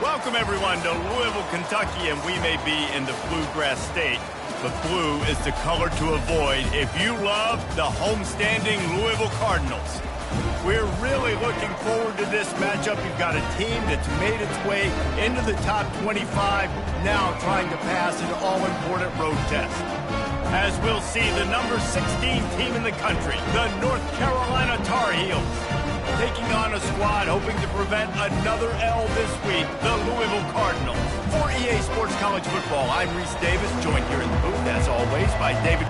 Welcome, everyone, to Louisville, Kentucky, and we may be in the bluegrass state, but blue is the color to avoid if you love the homestanding Louisville Cardinals. We're really looking forward to this matchup. You've got a team that's made its way into the top 25, now trying to pass an all-important road test. As we'll see, the number 16 team in the country, the North Carolina Tar Heels, taking on a squad hoping to prevent another L this week, the Louisville Cardinals. For EA Sports College Football, I'm Reese Davis, joined here in the booth, as always, by David.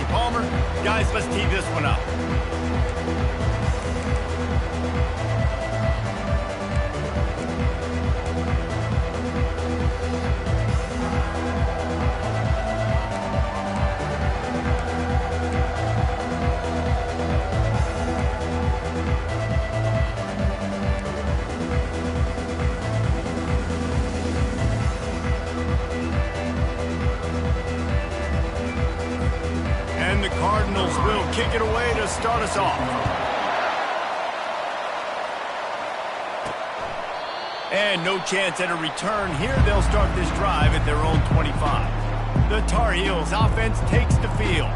Palmer. Guys, let's tee this one up. The Cardinals will kick it away to start us off. And no chance at a return here. They'll start this drive at their own 25. The Tar Heels offense takes the field.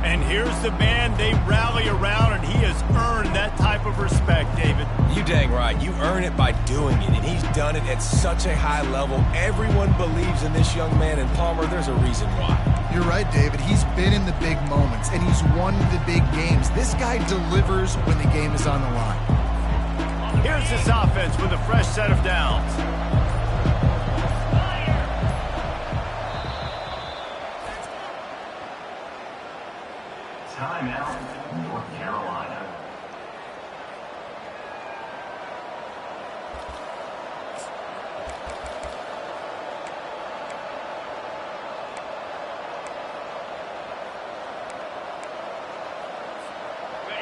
And here's the man they rally around, and he has earned that type of respect, David. You dang right. You earn it by doing it, and he's done it at such a high level. Everyone believes in this young man, and Palmer, there's a reason why. You're right, David. He's been in the big moments, and he's won the big games. This guy delivers when the game is on the line. Here's this offense with a fresh set of downs. Timeout, North Carolina.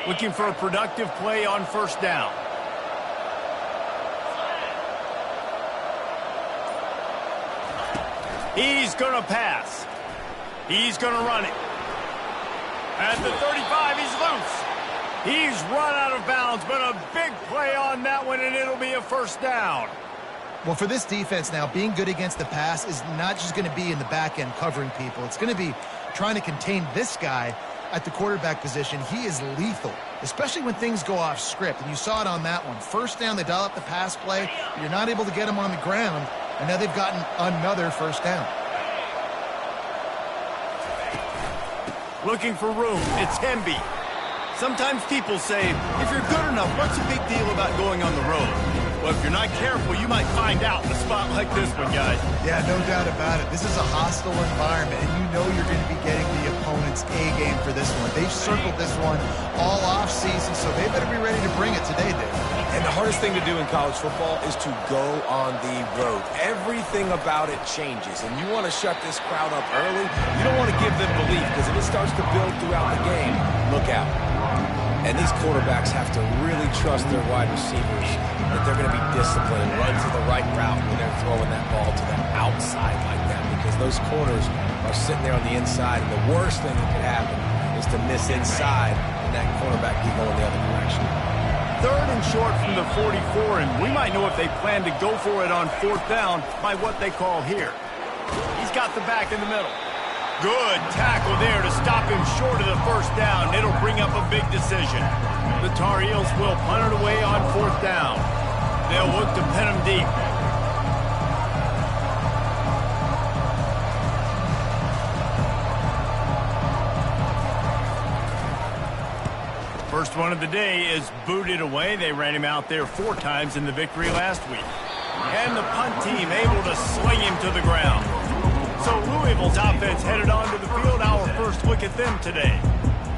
Looking for a productive play on first down. He's going to pass. He's going to run it. At the 35, he's loose. He's run out of bounds, but a big play on that one, and it'll be a first down. Well, for this defense now, being good against the pass is not just going to be in the back end covering people. It's going to be trying to contain this guy at the quarterback position. He is lethal, especially when things go off script. And you saw it on that one. First down, they dial up the pass play. You're not able to get him on the ground, and now they've gotten another first down. Looking for room. It's Hemby. Sometimes people say, if you're good enough, what's the big deal about going on the road? Well, if you're not careful, you might find out in a spot like this one, guys. Yeah, no doubt about it. This is a hostile environment, and you know you're going to be getting the opponent's A-game for this one. They've circled this one all off-season, so they better be ready to bring it today, Dave. And the hardest thing to do in college football is to go on the road. Everything about it changes, and you want to shut this crowd up early. You don't want to give them belief, because if it starts to build throughout the game, look out. And these quarterbacks have to really trust their wide receivers that they're going to be disciplined and run to the right route when they're throwing that ball to the outside like that, because those corners are sitting there on the inside, and the worst thing that could happen is to miss inside and that cornerback be going the other direction. Third and short from the 44, and we might know if they plan to go for it on fourth down by what they call here. He's got the back in the middle. Good tackle there to stop him short of the first down. It'll bring up a big decision. The Tar Heels will punt it away on fourth down. They'll look to pin him deep. First one of the day is booted away. They ran him out there 4 times in the victory last week. And the punt team able to sling him to the ground. So Louisville's offense headed onto the field. Our first look at them today.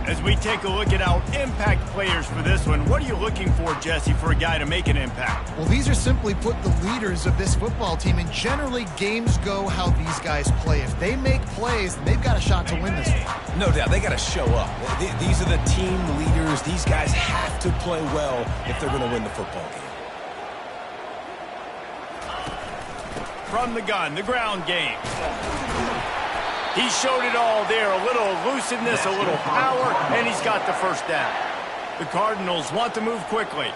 As we take a look at our impact players for this one, what are you looking for, Jesse, for a guy to make an impact? Well, these are simply put the leaders of this football team, and generally games go how these guys play. If they make plays, they've got a shot to win this one. No doubt, they got to show up. These are the team leaders. These guys have to play well if they're going to win the football game. From the gun, the ground game. He showed it all there, a little elusiveness, a little power, and he's got the first down. The Cardinals want to move quickly.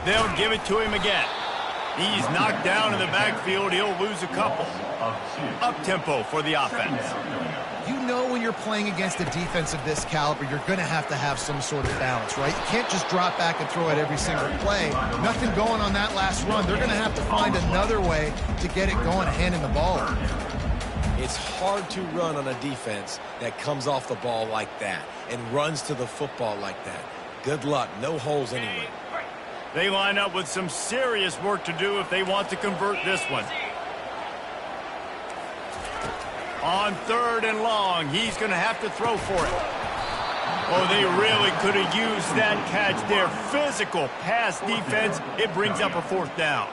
They'll give it to him again. He's knocked down in the backfield. He'll lose a couple. Up-tempo for the offense. You know when you're playing against a defense of this caliber, you're going to have some sort of balance, right? You can't just drop back and throw it every single play. Nothing going on that last run. They're going to have to find another way to get it going, handing the ball. It's hard to run on a defense that comes off the ball like that and runs to the football like that. Good luck. No holes anyway. They line up with some serious work to do if they want to convert this one. On 3rd and long, he's going to have to throw for it. Oh, they really could have used that catch there. Physical pass defense. It brings up a 4th down.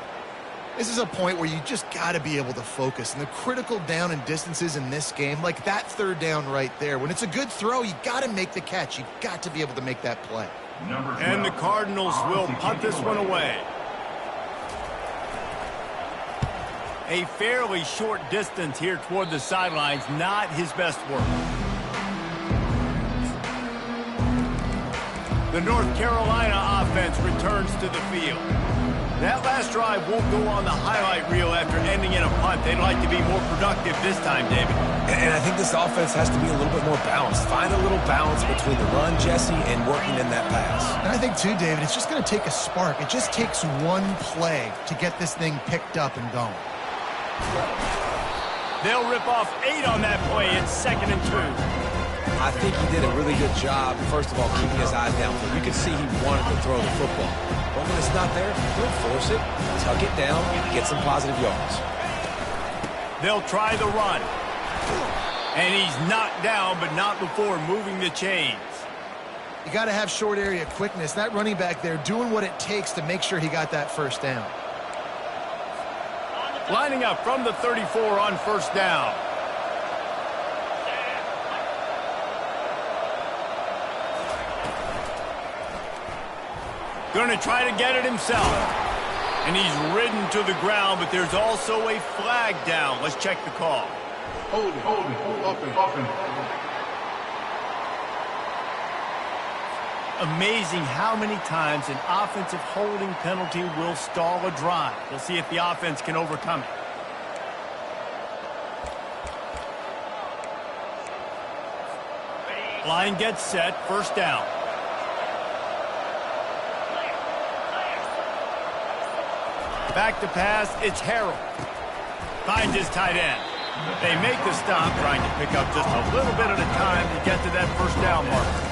This is a point where you just got to be able to focus. And the critical down and distances in this game, like that 3rd down right there, when it's a good throw, you got to make the catch. You got to be able to make that play. And the Cardinals will punt this one away. A fairly short distance here toward the sidelines, not his best work. The North Carolina offense returns to the field. That last drive won't go on the highlight reel after ending in a punt. They'd like to be more productive this time, David. And I think this offense has to be a little bit more balanced. Find a little balance between the run, Jesse, and working in that pass. And I think, too, David, it's just going to take a spark. It just takes one play to get this thing picked up and going. They'll rip off 8 on that play. It's 2nd and 2. I think he did a really good job, first of all, keeping his eyes downfield. You could see he wanted to throw the football. But when it's not there, he'll force it, tuck it down, get some positive yards. They'll try the run. And he's knocked down, but not before moving the chains. You got to have short area quickness. That running back there doing what it takes to make sure he got that first down. Lining up from the 34 on 1st down. Going to try to get it himself. And he's ridden to the ground, but there's also a flag down. Let's check the call. Hold it. Amazing how many times an offensive holding penalty will stall a drive. We'll see if the offense can overcome it. Line gets set, 1st down. Back to pass, it's Harrell. Finds his tight end. They make the stop, trying to pick up just a little bit at a time to get to that 1st down marker.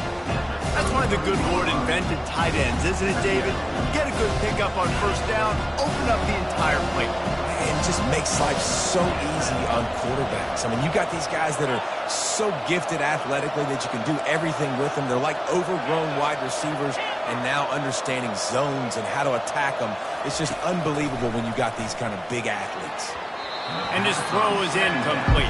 That's why the good Lord invented tight ends, isn't it, David? Get a good pickup on 1st down, open up the entire plate. And it just makes life so easy on quarterbacks. I mean, you got these guys that are so gifted athletically that you can do everything with them. They're like overgrown wide receivers, and now understanding zones and how to attack them. It's just unbelievable when you got these kind of big athletes. And his throw is incomplete.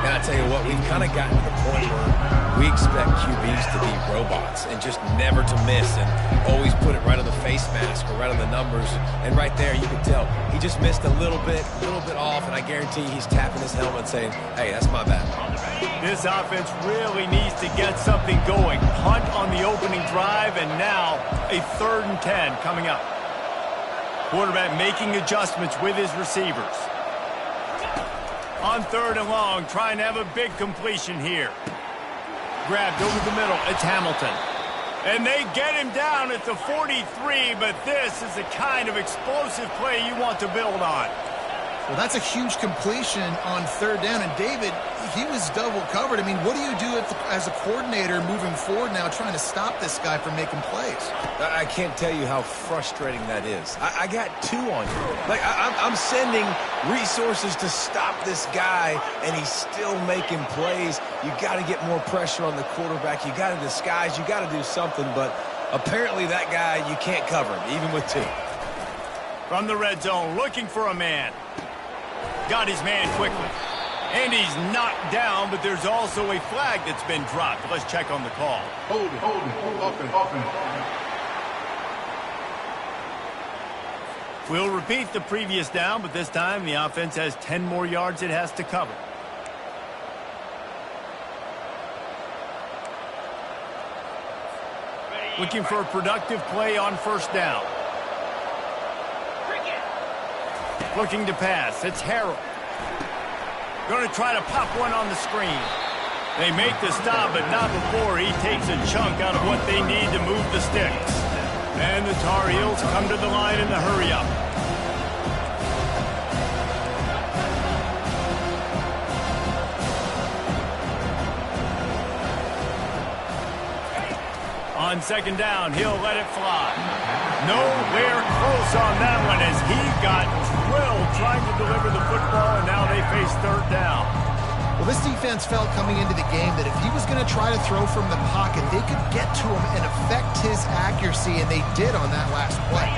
And I tell you what, we've kind of gotten to the point where we expect QBs to be robots and just never to miss and always put it right on the face mask or right on the numbers. And right there, you can tell he just missed a little bit off, and I guarantee he's tapping his helmet saying, hey, that's my bad. This offense really needs to get something going. Punt on the opening drive, and now a 3rd and 10 coming up. Quarterback making adjustments with his receivers. On 3rd and long, trying to have a big completion here. Grabbed over the middle, it's Hamilton. And they get him down at the 43, but this is the kind of explosive play you want to build on. Well, that's a huge completion on third down. And David, he was double covered. I mean, what do you do as a coordinator moving forward now trying to stop this guy from making plays? I can't tell you how frustrating that is. I got two on you. Like, I'm sending resources to stop this guy, and he's still making plays. You got to get more pressure on the quarterback. You got to disguise. You got to do something. But apparently that guy, you can't cover him, even with two. From the red zone, looking for a man. Got his man quickly. And he's knocked down, but there's also a flag that's been dropped. Let's check on the call. Hold it. Offense. We'll repeat the previous down, but this time the offense has 10 more yards it has to cover. Looking for a productive play on first down. Looking to pass. It's Harrell. Going to try to pop one on the screen. They make the stop, but not before he takes a chunk out of what they need to move the sticks. And the Tar Heels come to the line in the hurry-up. On second down, he'll let it fly. Nowhere close on that one as he got drilled trying to deliver the football, and now they face third down. Well, this defense felt coming into the game that if he was going to try to throw from the pocket, they could get to him and affect his accuracy, and they did on that last play.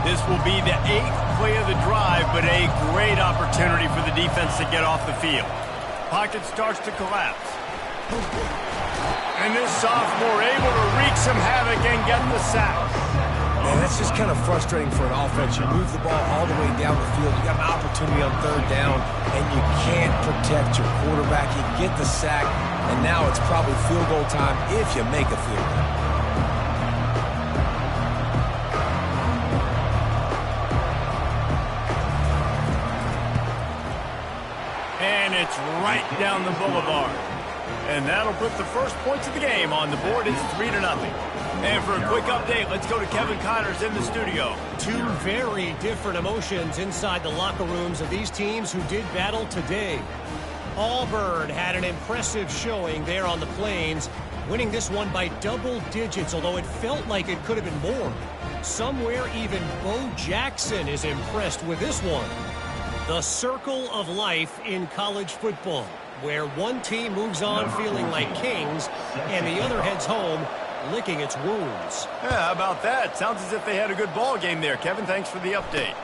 This will be the 8th play of the drive, but a great opportunity for the defense to get off the field. Pocket starts to collapse. And this sophomore able to wreak some havoc and get the sack. Man, that's just kind of frustrating for an offense. You move the ball all the way down the field. You got an opportunity on third down, and you can't protect your quarterback. You get the sack, and now it's probably field goal time if you make a field goal. And it's right down the boulevard. And that'll put the first points of the game on the board. It's 3-0. And for a quick update, let's go to Kevin Connors in the studio. Two very different emotions inside the locker rooms of these teams who did battle today. Auburn had an impressive showing there on the Plains, winning this one by double digits, although it felt like it could have been more. Somewhere even Bo Jackson is impressed with this one. The circle of life in college football, where one team moves on feeling like kings and the other heads home licking its wounds. Yeah, how about that? Sounds as if they had a good ball game there. Kevin, thanks for the update.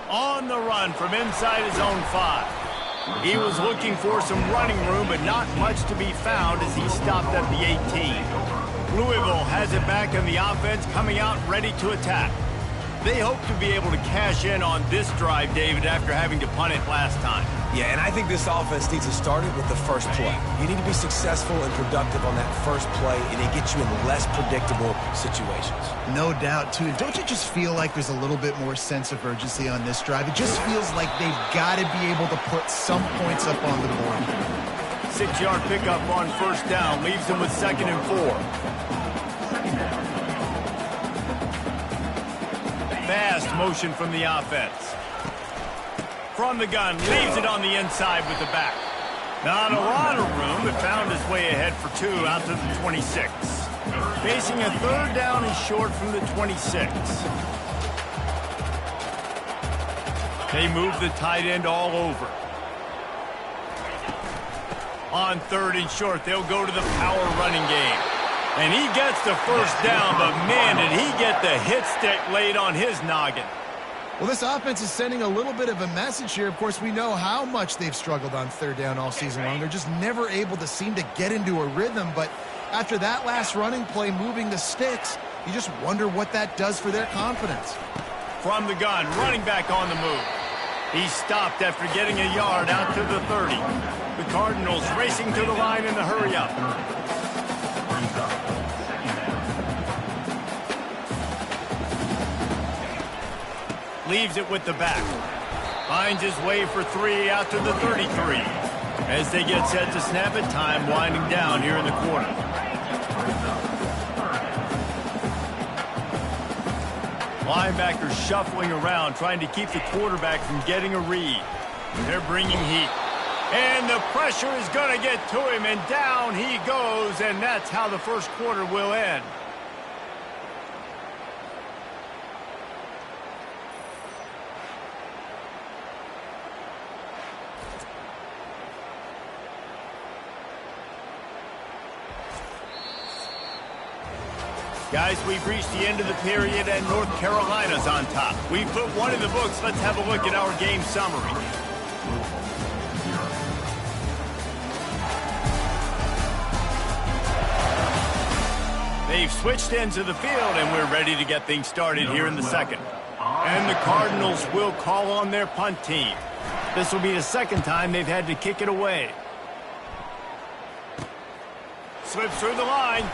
On the run from inside his own 5. He was looking for some running room, but not much to be found as he stopped at the 18. Louisville has it back in the offense, coming out ready to attack. They hope to be able to cash in on this drive, David, after having to punt it last time. Yeah, and I think this offense needs to start it with the first play. You need to be successful and productive on that first play, and it gets you in less predictable situations. No doubt, too. Don't you just feel like there's a little bit more sense of urgency on this drive? It just feels like they've got to be able to put some points up on the board. 6-yard pickup on first down leaves them with 2nd and 4. Fast motion from the offense. From the gun, leaves it on the inside with the back. Not a lot of room, but found his way ahead for 2 out to the 26. Facing a third down and short from the 26. They move the tight end all over. On 3rd and short, they'll go to the power running game. And he gets the first down, but man, did he get the hit stick laid on his noggin. Well, this offense is sending a little bit of a message here. Of course, we know how much they've struggled on third down all season long. They're just never able to seem to get into a rhythm. But after that last running play, moving the sticks, you just wonder what that does for their confidence. From the gun, running back on the move. He stopped after getting a yard out to the 30. The Cardinals racing to the line in the hurry-up. Leaves it with the back. Finds his way for 3 out to the 33. As they get set to snap it, time winding down here in the quarter. Linebackers shuffling around, trying to keep the quarterback from getting a read. They're bringing heat. And the pressure is going to get to him, and down he goes, and that's how the first quarter will end. Guys, we've reached the end of the period, and North Carolina's on top. We've put one in the books. Let's have a look at our game summary. They've switched ends of the field, and we're ready to get things started here in the second. And the Cardinals will call on their punt team. This will be the second time they've had to kick it away. Slips through the line.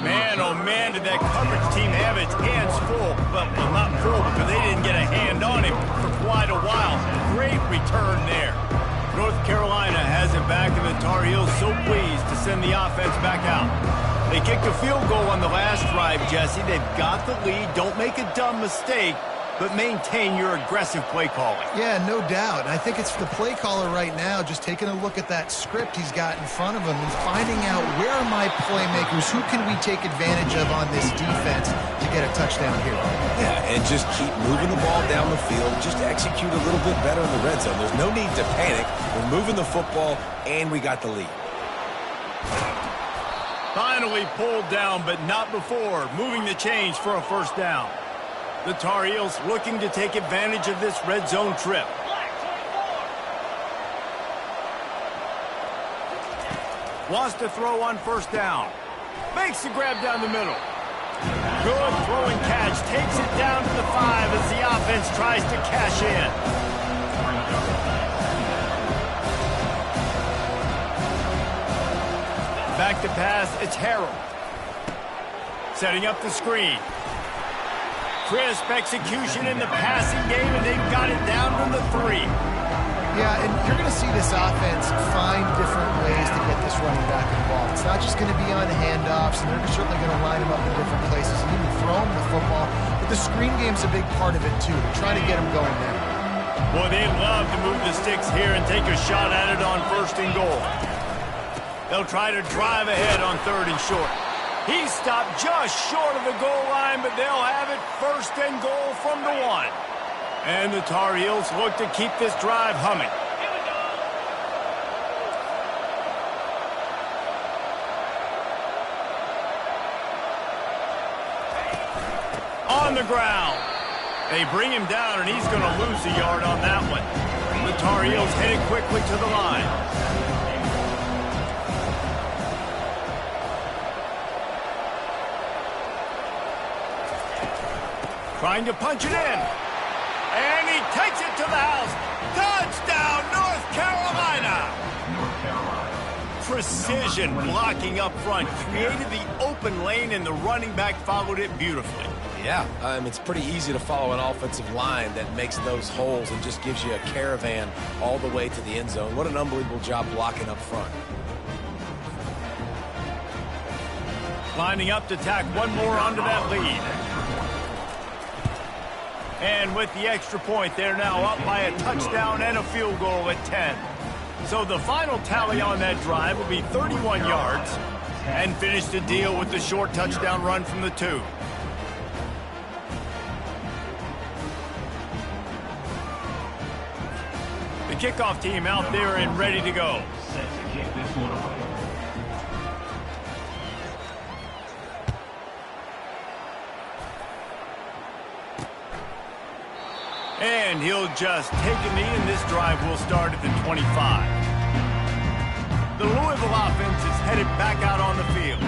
Man, oh man, did that coverage team have its hands full. Well, not full because they didn't get a hand on him for quite a while. Great return there. North Carolina has it back, and the Tar Heels so pleased to send the offense back out. They kicked a field goal on the last drive, Jesse. They've got the lead. Don't make a dumb mistake, but maintain your aggressive play calling. Yeah, no doubt. I think it's the play caller right now just taking a look at that script he's got in front of him and finding out where are my playmakers, who can we take advantage of on this defense to get a touchdown here. Yeah, and just keep moving the ball down the field. Just execute a little bit better in the red zone. There's no need to panic. We're moving the football, and we got the lead. Finally pulled down, but not before. Moving the chains for a first down. The Tar Heels looking to take advantage of this red zone trip. Wants to throw on first down. Makes the grab down the middle. Good throwing catch. Takes it down to the 5 as the offense tries to cash in. Back to pass, it's Harrell. Setting up the screen. Crisp execution in the passing game, and they've got it down from the 3. Yeah, and you're going to see this offense find different ways to get this running back involved. It's not just going to be on handoffs, and they're certainly going to line him up in different places and even throw him the football. But the screen game's a big part of it, too. They're trying to get him going there. Boy, they'd love to move the sticks here and take a shot at it on first and goal. They'll try to drive ahead on 3rd and short. He stopped just short of the goal line, but they'll have it first and goal from the 1. And the Tar Heels look to keep this drive humming. On the ground. They bring him down, and he's going to lose a yard on that one. The Tar Heels headed quickly to the line. Trying to punch it in. And he takes it to the house. Touchdown, North Carolina! Precision blocking up front. Created the open lane, and the running back followed it beautifully. Yeah, it's pretty easy to follow an offensive line that makes those holes and just gives you a caravan all the way to the end zone. What an unbelievable job blocking up front. Lining up to tack one more onto that lead. And with the extra point, they're now up by a touchdown and a field goal at 10. So the final tally on that drive will be 31 yards and finish the deal with the short touchdown run from the 2. The kickoff team out there and ready to go. And he'll just take a knee, and this drive will start at the 25. The Louisville offense is headed back out on the field.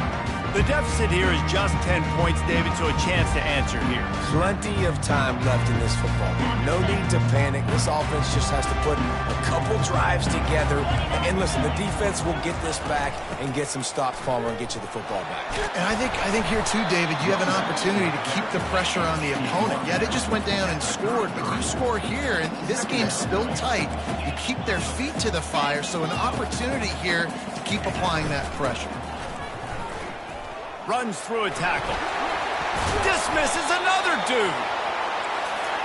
The deficit here is just 10 points, David, so a chance to answer here. Plenty of time left in this football game. No need to panic. This offense just has to put a couple drives together. And listen, the defense will get this back and get some stops, Palmer, and get you the football back. And I think here too, David, you have an opportunity to keep the pressure on the opponent. Yeah, they just went down and scored, but you score here, and this game's still tight. You keep their feet to the fire, so an opportunity here to keep applying that pressure. Runs through a tackle. Dismisses another dude.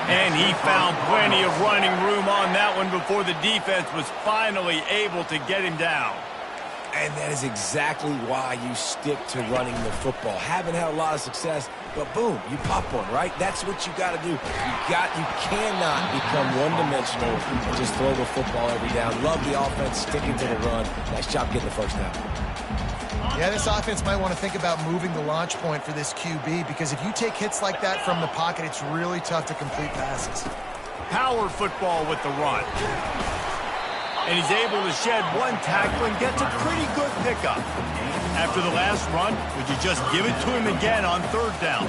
And he found plenty of running room on that one before the defense was finally able to get him down. And that is exactly why you stick to running the football. Haven't had a lot of success, but boom, you pop one, right? That's what you got to do. You cannot become one-dimensional and just throw the football every down. Love the offense, sticking to the run. Nice job getting the first down. Yeah, this offense might want to think about moving the launch point for this QB, because if you take hits like that from the pocket, it's really tough to complete passes. Power football with the run. And he's able to shed one tackle and gets a pretty good pickup. After the last run, would you just give it to him again on third down?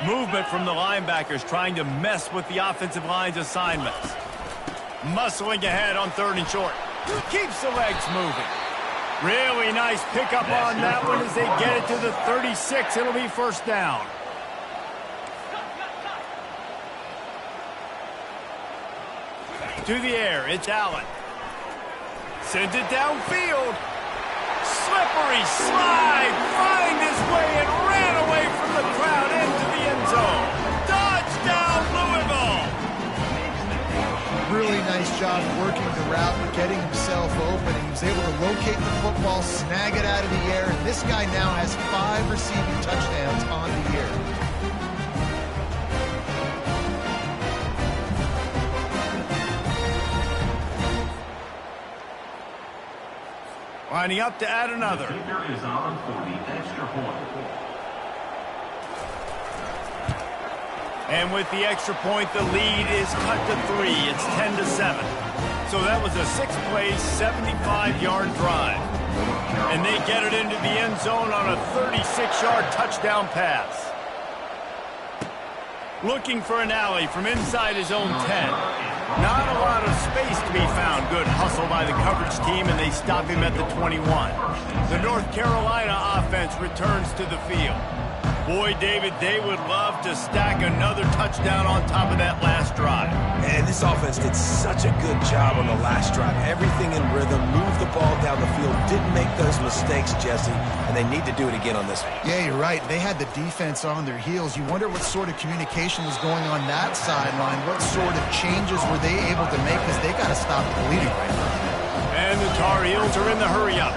Movement from the linebackers trying to mess with the offensive line's assignments. Muscling ahead on third and short. Keeps the legs moving. Really nice pickup on that one as they get it to the 36. It'll be first down. To the air, it's Allen. Sends it downfield. Slippery slide. Find his way and ran away from the crowd into the end zone. Touchdown, Louisville. Really nice job working the route and getting himself open. He was able to locate the football, snag it out of the air, and this guy now has 5 receiving touchdowns on the year. Lining up to add another. Kicker is on for the extra point. And with the extra point, the lead is cut to 3. It's 10-7. So that was a 6-play, 75-yard drive. And they get it into the end zone on a 36-yard touchdown pass. Looking for an alley from inside his own 10. Not a lot of space to be found. Good hustle by the coverage team, and they stop him at the 21. The North Carolina offense returns to the field. Boy, David, they would love to stack another touchdown on top of that last drive. And this offense did such a good job on the last drive. Everything in rhythm, moved the ball down the field, didn't make those mistakes, Jesse, and they need to do it again on this one. Yeah, you're right. They had the defense on their heels. You wonder what sort of communication was going on that sideline. What sort of changes were they able to make, because they got to stop the bleeding right now. And the Tar Heels are in the hurry-up.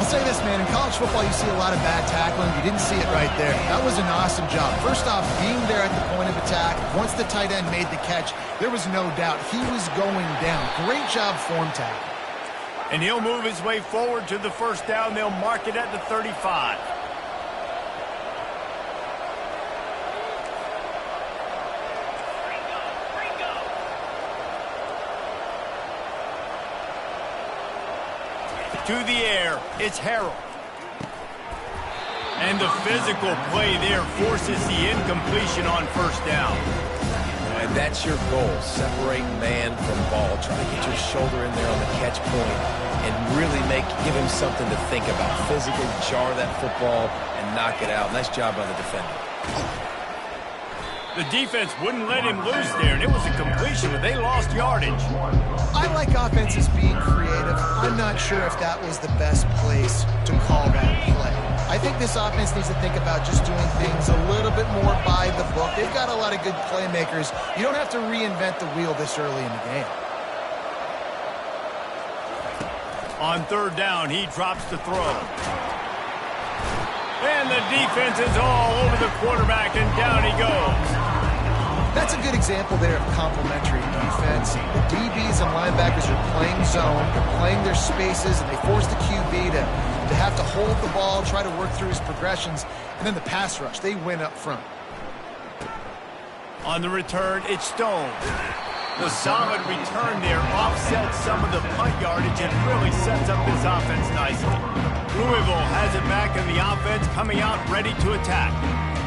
I'll say this, man. In college football, you see a lot of bad tackling. You didn't see it right there. That was an awesome job. First off, being there at the point of attack. Once the tight end made the catch, there was no doubt he was going down. Great job form tackle. And he'll move his way forward to the first down. They'll mark it at the 35. To the air, it's Harrell. And the physical play there forces the incompletion on first down. And that's your goal, separate man from ball. Try to get your shoulder in there on the catch point and really give him something to think about. Physically jar that football and knock it out. Nice job by the defender. The defense wouldn't let him loose there, and it was a completion, but they lost yardage. I like offenses being creative. I'm not sure if that was the best place to call that play. I think this offense needs to think about just doing things a little bit more by the book. They've got a lot of good playmakers. You don't have to reinvent the wheel this early in the game. On third down, he drops the throw. And the defense is all over the quarterback, and down he goes. That's a good example there of complementary defense. The DBs and linebackers are playing zone, they're playing their spaces, and they force the QB to have to hold the ball, try to work through his progressions, and then the pass rush, they win up front. On the return, it's Stone. The solid return there offsets some of the punt yardage and really sets up this offense nicely. Louisville has it back in the offense, coming out ready to attack.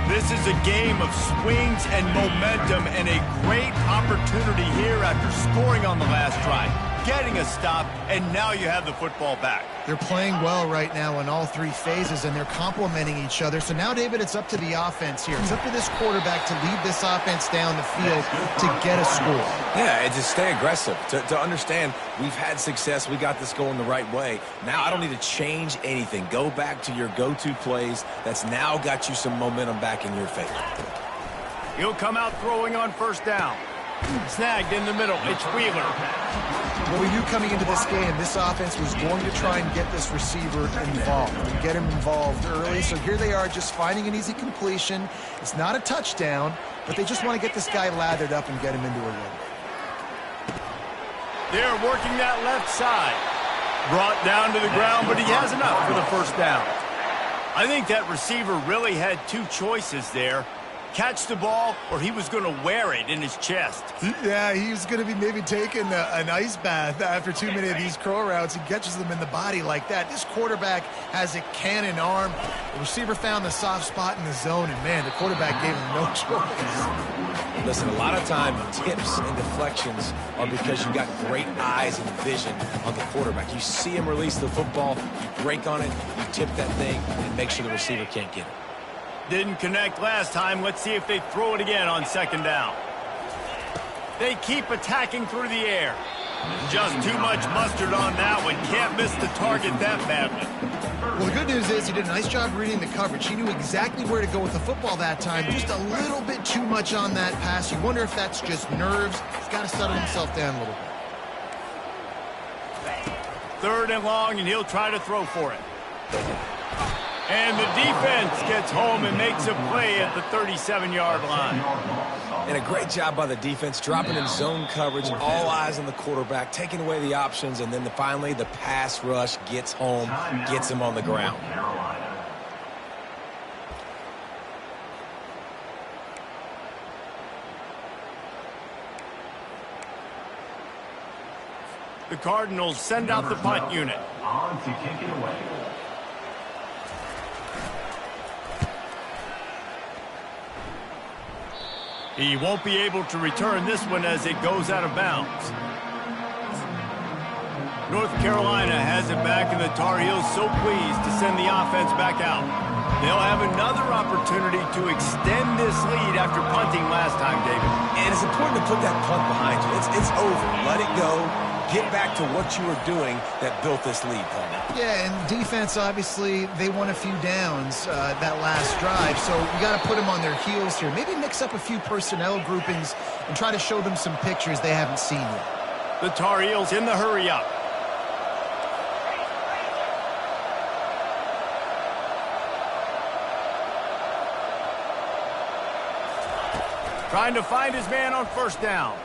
This is a game of swings and momentum, and a great opportunity here after scoring on the last drive. getting a stop, and now you have the football back. They're playing well right now in all three phases, and they're complementing each other. So now, David, it's up to the offense here. It's up to this quarterback to lead this offense down the field to get a score. Yeah, and to stay aggressive, to understand we've had success, we got this going the right way. Now I don't need to change anything. Go back to your go-to plays. That's now got you some momentum back in your favor. He'll come out throwing on first down. Snagged in the middle. It's Wheeler. What we knew coming into this game, this offense was going to try and get this receiver involved and get him involved early. So here they are just finding an easy completion. It's not a touchdown, but they just want to get this guy lathered up and get him into a rhythm. They're working that left side. Brought down to the ground, but he has enough for the first down. I think that receiver really had two choices there. Catch the ball, or he was going to wear it in his chest. Yeah, he was going to be maybe taking an ice bath after too many of these crow routes. He catches them in the body like that. This quarterback has a cannon arm. The receiver found the soft spot in the zone, and, man, the quarterback gave him no choice. Listen, a lot of time tips and deflections are because you got great eyes and vision on the quarterback. You see him release the football, you break on it, you tip that thing, and make sure the receiver can't get it. Didn't connect last time. Let's see if they throw it again on second down. They keep attacking through the air. Just too much mustard on that one. Can't miss the target that badly. Well, the good news is he did a nice job reading the coverage. He knew exactly where to go with the football that time. Just a little bit too much on that pass. You wonder if that's just nerves. He's got to settle himself down a little bit. Third and long, and he'll try to throw for it. And the defense gets home and makes a play at the 37-yard line. And a great job by the defense, dropping in zone coverage, all eyes on the quarterback, taking away the options, and then finally the pass rush gets home, gets him on the ground. The Cardinals send out the punt unit. On to kick it away. He won't be able to return this one as it goes out of bounds. North Carolina has it back, and the Tar Heels so pleased to send the offense back out. They'll have another opportunity to extend this lead after punting last time, David. And it's important to put that punt behind you. It's over. Let it go. Get back to what you were doing that built this lead, Palmer. Yeah, and defense, obviously, they won a few downs that last drive, so you got to put them on their heels here. Maybe mix up a few personnel groupings and try to show them some pictures they haven't seen yet. The Tar Heels in the hurry-up. Trying to find his man on first down.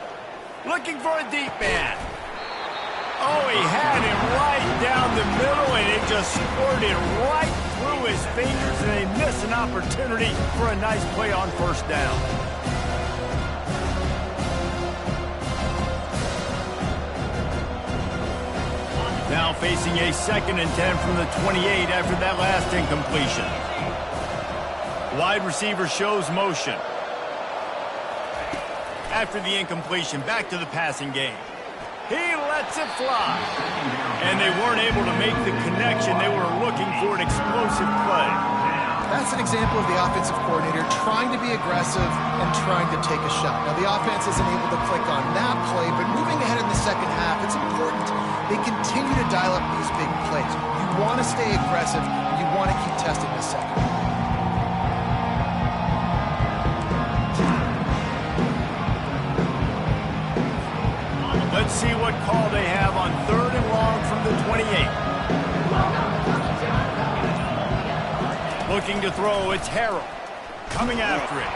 Looking for a deep man. Oh, he had him right down the middle, and it just squirted right through his fingers, and they miss an opportunity for a nice play on first down. Now facing a 2nd and 10 from the 28 after that last incompletion. Wide receiver shows motion. After the incompletion, back to the passing game. He lets it fly. And they weren't able to make the connection. They were looking for an explosive play. That's an example of the offensive coordinator trying to be aggressive and trying to take a shot. Now, the offense isn't able to click on that play, but moving ahead in the second half, it's important they continue to dial up these big plays. You want to stay aggressive. You want to keep testing the second. Let's see what call they have on 3rd and long from the 28. Looking to throw, it's Harrell. Coming after it.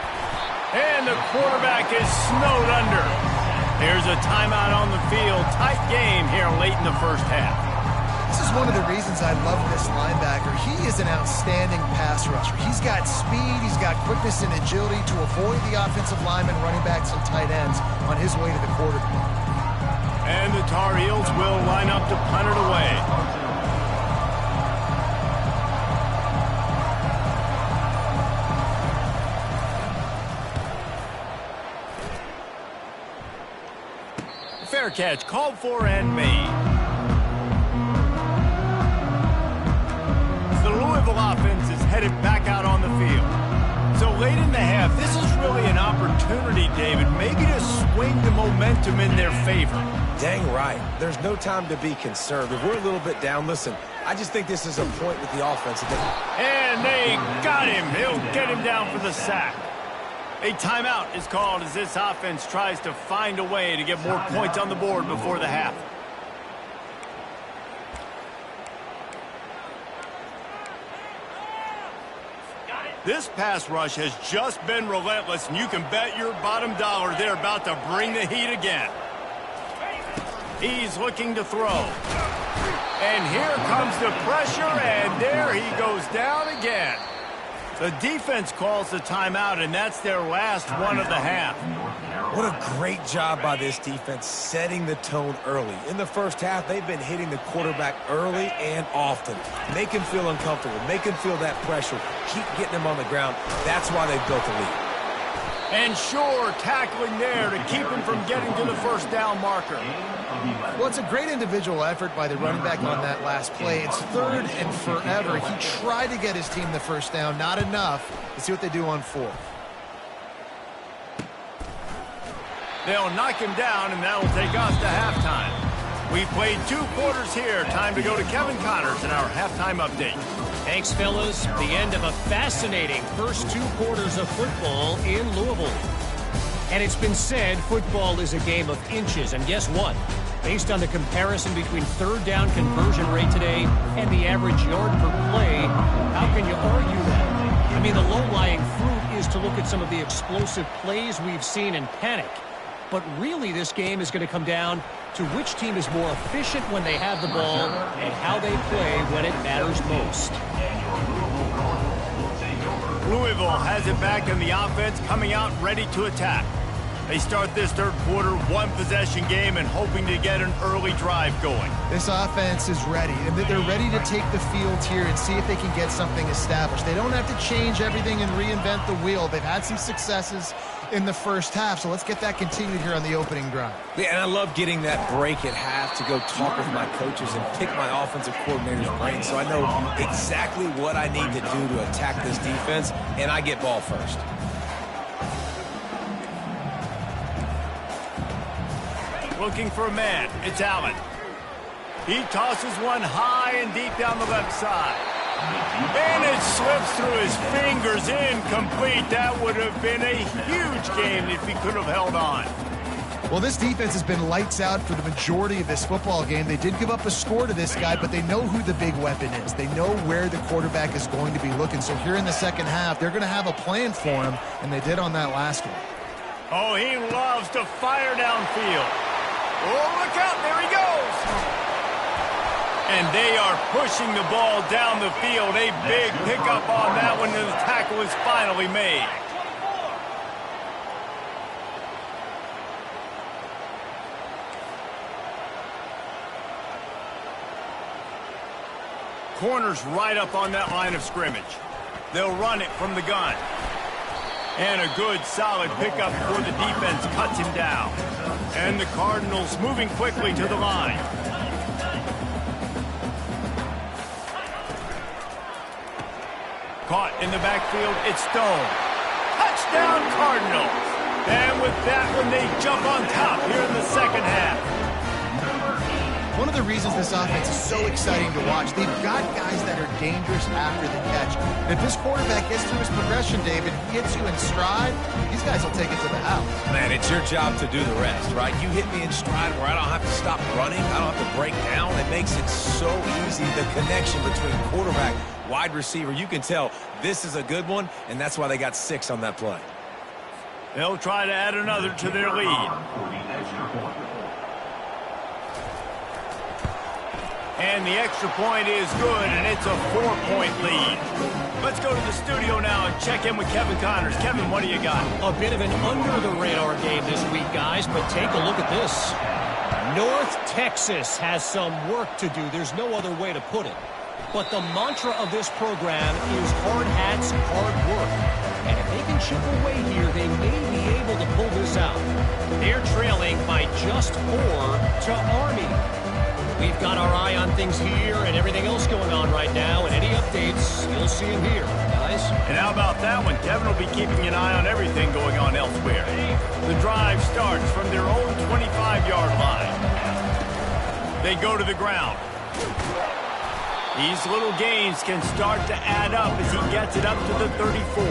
And the quarterback is snowed under. There's a timeout on the field. Tight game here late in the first half. This is one of the reasons I love this linebacker. He is an outstanding pass rusher. He's got speed, he's got quickness and agility to avoid the offensive linemen, running backs, and tight ends on his way to the quarterback. And the Tar Heels will line up to punt it away. Fair catch, called for and made. The Louisville offense is headed back out on the field. So late in the half, this is really an opportunity, David, maybe to swing the momentum in their favor. Dang right. There's no time to be conservative. We're a little bit down. Listen, I just think this is a point with the offense. And they got him. He'll get him down for the sack. A timeout is called as this offense tries to find a way to get more points on the board before the half. This pass rush has just been relentless, and you can bet your bottom dollar they're about to bring the heat again. He's looking to throw. And here comes the pressure, and there he goes down again. The defense calls the timeout, and that's their last one of the half. What a great job by this defense setting the tone early. In the first half, they've been hitting the quarterback early and often. Make him feel uncomfortable. Make him feel that pressure. Keep getting him on the ground. That's why they've built a lead. And sure, tackling there to keep him from getting to the first down marker. Well, it's a great individual effort by the running back on that last play. It's third and forever. He tried to get his team the first down. Not enough. Let's see what they do on fourth. They'll knock him down, and that'll take us to halftime. We played 2 quarters here. Time to go to Kevin Connors in our halftime update. Thanks, fellas. The end of a fascinating first 2 quarters of football in Louisville. And it's been said football is a game of inches. And guess what? Based on the comparison between third down conversion rate today and the average yard per play, how can you argue that? I mean, the low-lying fruit is to look at some of the explosive plays we've seen in panic. But really, this game is going to come down to which team is more efficient when they have the ball and how they play when it matters most. Louisville has it back in the offense, coming out ready to attack. They start this third quarter, 1-possession game, and hoping to get an early drive going. This offense is ready, and they're ready to take the field here and see if they can get something established. They don't have to change everything and reinvent the wheel. They've had some successes in the first half, so let's get that continued here on the opening drive. Yeah, and I love getting that break at half to go talk with my coaches and pick my offensive coordinator's brain so I know exactly what I need to do to attack this defense, and I get ball first. Looking for a man. It's Allen. He tosses one high and deep down the left side. And it slips through his fingers, incomplete. That would have been a huge game if he could have held on. Well, this defense has been lights out for the majority of this football game. They did give up a score to this guy, but they know who the big weapon is. They know where the quarterback is going to be looking. So here in the second half, they're going to have a plan for him, and they did on that last one. Oh, he loves to fire downfield. Oh, look out, there he goes. And they are pushing the ball down the field. A big pickup on that one, and the tackle is finally made. Corner's right up on that line of scrimmage. They'll run it from the gun. And a good, solid pickup before the defense cuts him down. And the Cardinals moving quickly to the line. Caught in the backfield, it's Stone. Touchdown, Cardinals! And with that one, they jump on top here in the second half. One of the reasons this offense is so exciting to watch, they've got guys that are dangerous after the catch. If this quarterback gets through his progression, David, hits you in stride, these guys will take it to the house. Man, it's your job to do the rest, right? You hit me in stride where I don't have to stop running. I don't have to break down. It makes it so easy, the connection between quarterback, wide receiver. You can tell this is a good one, and that's why they got 6 on that play. They'll try to add another to their lead. And the extra point is good, and it's a 4-point lead. Let's go to the studio now and check in with Kevin Connors. Kevin, what do you got? A bit of an under-the-radar game this week, guys, but take a look at this. North Texas has some work to do. There's no other way to put it. But the mantra of this program is hard hats, hard work. And if they can chip away here, they may be able to pull this out. They're trailing by just 4 to Army. We've got our eye on things here and everything else going on right now, and any updates, you'll see them here, guys. And how about that one? Kevin will be keeping an eye on everything going on elsewhere. The drive starts from their own 25-yard line. They go to the ground. These little gains can start to add up as he gets it up to the 34.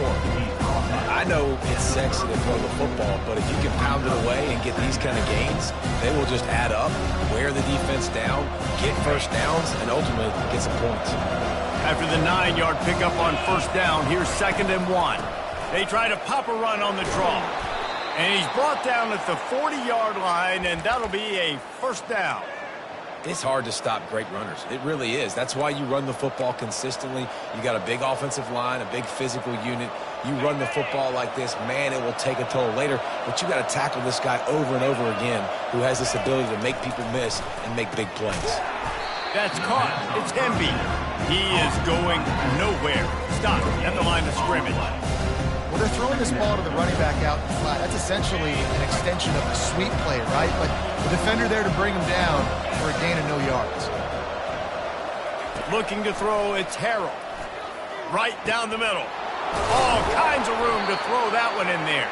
I know it's sexy to throw the football, but if you can pound it away and get these kind of gains, they will just add up, wear the defense down, get first downs, and ultimately get some points. After the 9-yard pickup on first down, here's 2nd and 1. They try to pop a run on the draw. And he's brought down at the 40-yard line, and that'll be a first down. It's hard to stop great runners. It really is. That's why you run the football consistently. You got a big offensive line, a big physical unit. You run the football like this, man, it will take a toll later. But you got to tackle this guy over and over again who has this ability to make people miss and make big plays. That's caught. It's Hemby. He is going nowhere. Stop at the line of scrimmage. Well, they're throwing this ball to the running back out in the flat. That's essentially an extension of the sweep play, right? But the defender there to bring him down for a gain of no yards. Looking to throw, it's Harrell. Right down the middle. All kinds of room to throw that one in there.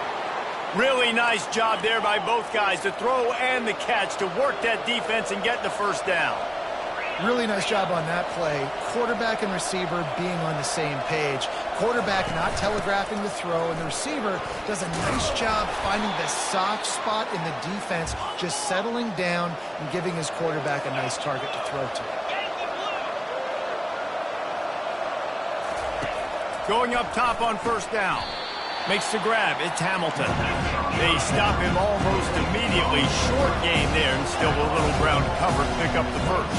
Really nice job there by both guys to throw and the catch to work that defense and get the first down. Really nice job on that play. Quarterback and receiver being on the same page. Quarterback not telegraphing the throw, and the receiver does a nice job finding the soft spot in the defense, just settling down and giving his quarterback a nice target to throw to. Going up top on first down. Makes the grab. It's Hamilton. They stop him almost immediately. Short gain there, and still a little ground cover to pick up the first.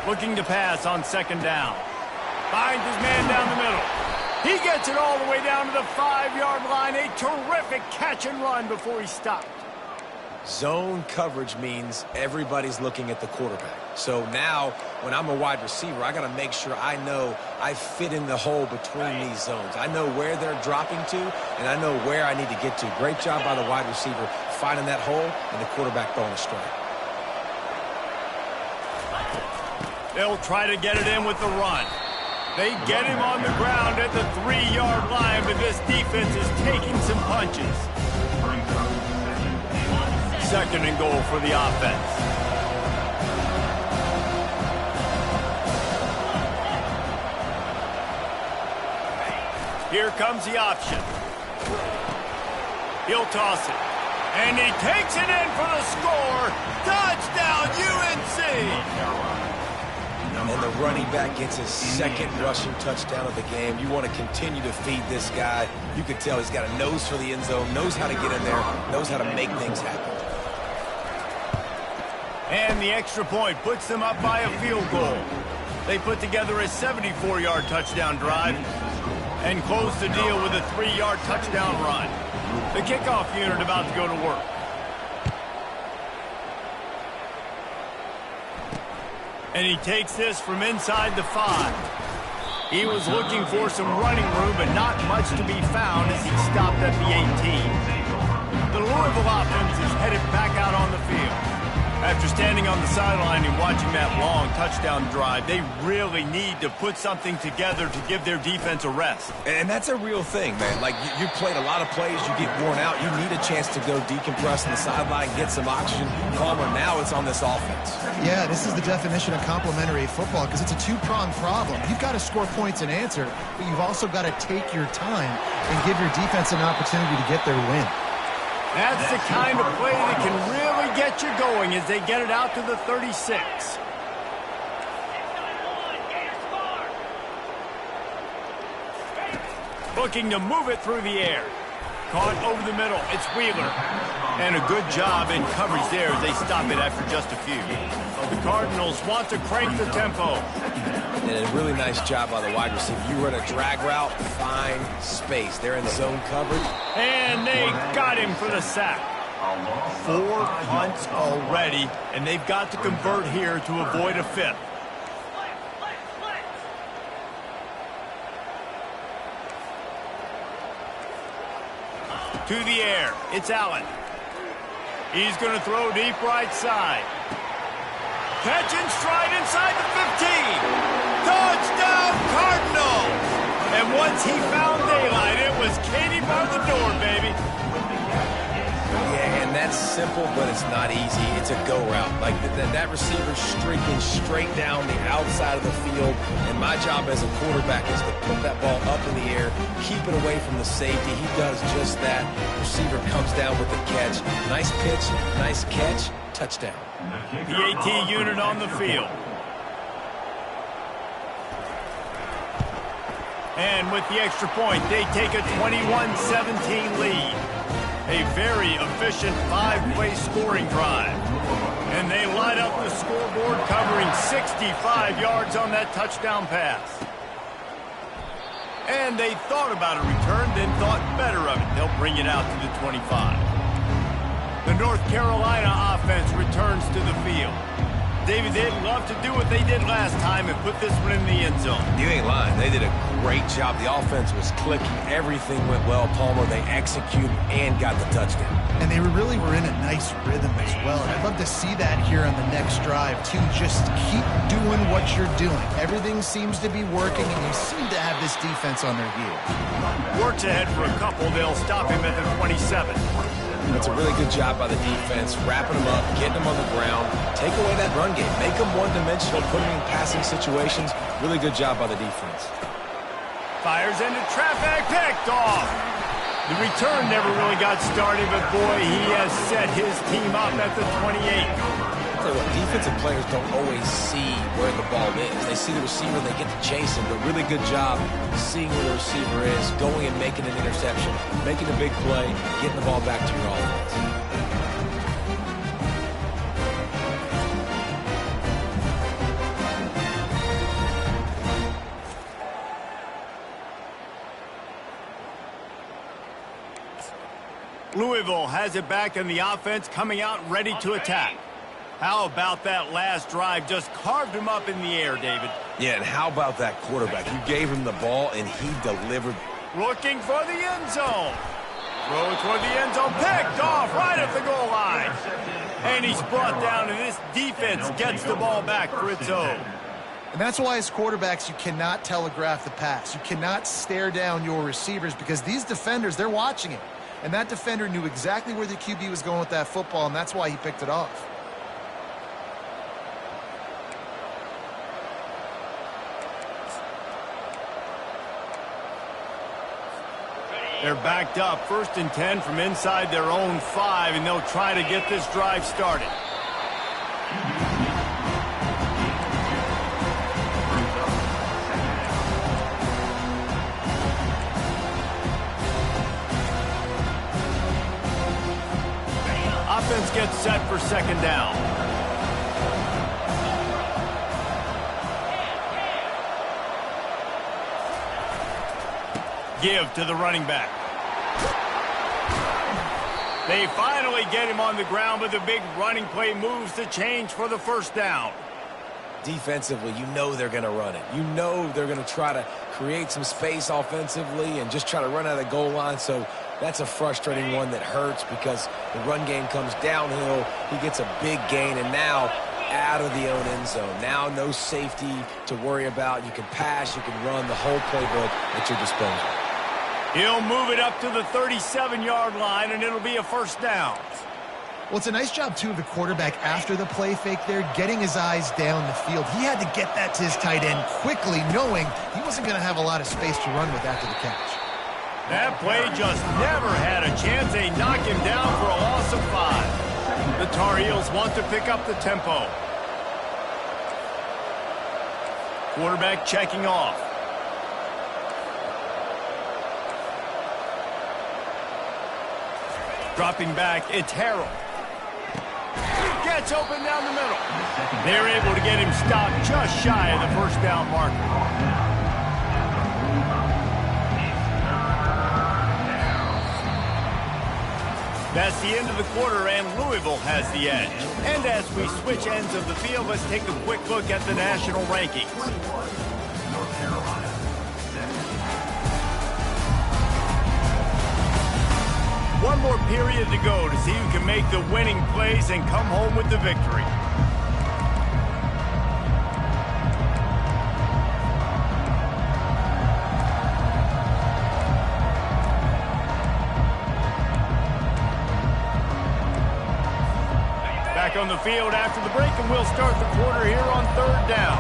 Looking to pass on 2nd down. Finds his man down the middle. He gets it all the way down to the 5-yard line. A terrific catch and run before he stopped. Zone coverage means everybody's looking at the quarterback. So now, when I'm a wide receiver, I got to make sure I know I fit in the hole between these zones. I know where they're dropping to, and I know where I need to get to. Great job by the wide receiver finding that hole, and the quarterback throwing a strike. They'll try to get it in with the run. They get him on the ground at the 3-yard line, but this defense is taking some punches. 2nd and goal for the offense. Here comes the option. He'll toss it. And he takes it in for the score. Touchdown, UNC! And the running back gets his 2nd rushing touchdown of the game. You want to continue to feed this guy. You can tell he's got a nose for the end zone, knows how to get in there, knows how to make things happen. And the extra point puts them up by a field goal. They put together a 74-yard touchdown drive and close the deal with a 3-yard touchdown run. The kickoff unit about to go to work. And he takes this from inside the 5. He was looking for some running room, but not much to be found as he stopped at the 18. The Louisville offense is headed back out on the field. After standing on the sideline and watching that long touchdown drive, they really need to put something together to give their defense a rest. And that's a real thing, man. Like, you played a lot of plays, you get worn out, you need a chance to go decompress on the sideline, get some oxygen. Palmer, now it's on this offense. Yeah, this is the definition of complementary football because it's a two-pronged problem. You've got to score points and answer, but you've also got to take your time and give your defense an opportunity to get their win. That's the kind of play that can really get you going as they get it out to the 36. Looking to move it through the air. Caught over the middle. It's Wheeler. And a good job in coverage there as they stop it after just a few. The Cardinals want to crank the tempo. And a really nice job by the wide receiver. You run a drag route, find space. They're in zone coverage. And they got him for the sack. 4 punts already, and they've got to convert here to avoid a 5th. To the air, it's Allen. He's going to throw deep right side. Catch and stride inside the 15. Touchdown, Cardinals! And once he found daylight, it was Katie bar the door, baby. Yeah, and that's simple, but it's not easy. It's a go route. Like that receiver's streaking straight down the outside of the field, and my job as a quarterback is to put that ball up in the air, keep it away from the safety. He does just that. Receiver comes down with the catch. Nice pitch, nice catch, touchdown. PAT unit on the field. And with the extra point, they take a 21-17 lead. A very efficient 5-play scoring drive. And they light up the scoreboard, covering 65 yards on that touchdown pass. And they thought about a return, then thought better of it. They'll bring it out to the 25. The North Carolina offense returns to the field. David, they'd love to do what they did last time and put this one in the end zone. You ain't lying. They did a great job. The offense was clicking. Everything went well, Palmer. They executed and got the touchdown. And they really were in a nice rhythm as well. And I'd love to see that here on the next drive, too. Just keep doing what you're doing. Everything seems to be working, and you seem to have this defense on their heels. Works ahead for a couple. They'll stop him at the 27. That's a really good job by the defense, wrapping them up, getting them on the ground, take away that run game, make them one-dimensional, put them in passing situations. Really good job by the defense. Fires into traffic, picked off. The return never really got started, but boy, he has set his team up at the 28. I'll tell you what, defensive players don't always see where the ball is. They see the receiver, they get to chase him, but really good job seeing where the receiver is, going and making an interception, making a big play, getting the ball back to your offense. Louisville has it back, and the offense coming out ready to attack. How about that last drive? Just carved him up in the air, David. Yeah, and how about that quarterback? You gave him the ball, and he delivered. Looking for the end zone. Throw toward the end zone. Picked off right at the goal line. And he's brought down, and this defense gets the ball back for its own. And that's why as quarterbacks, you cannot telegraph the pass. You cannot stare down your receivers because these defenders, they're watching it. And that defender knew exactly where the QB was going with that football, and that's why he picked it off. They're backed up, 1st and 10 from inside their own 5, and they'll try to get this drive started. Offense gets set for 2nd down. Give to the running back. They finally get him on the ground, but the big running play moves the change for the 1st down. Defensively, you know they're going to run it. You know they're going to try to create some space offensively and just try to run out of the goal line. So that's a frustrating one that hurts because the run game comes downhill. He gets a big gain, and now out of the own end zone. Now no safety to worry about. You can pass, you can run the whole playbook at your disposal. He'll move it up to the 37-yard line, and it'll be a 1st down. Well, it's a nice job, too, of the quarterback after the play fake there, getting his eyes down the field. He had to get that to his tight end quickly, knowing he wasn't going to have a lot of space to run with after the catch. That play just never had a chance. They knock him down for a loss of 5. The Tar Heels want to pick up the tempo. Quarterback checking off. Dropping back, it's Harrell. Gets open down the middle. They're able to get him stopped just shy of the 1st down marker. That's the end of the quarter, and Louisville has the edge. And as we switch ends of the field, let's take a quick look at the national rankings. North Carolina, second. One more period to go to see who can make the winning plays and come home with the victory. Back on the field after the break, and we'll start the quarter here on 3rd down.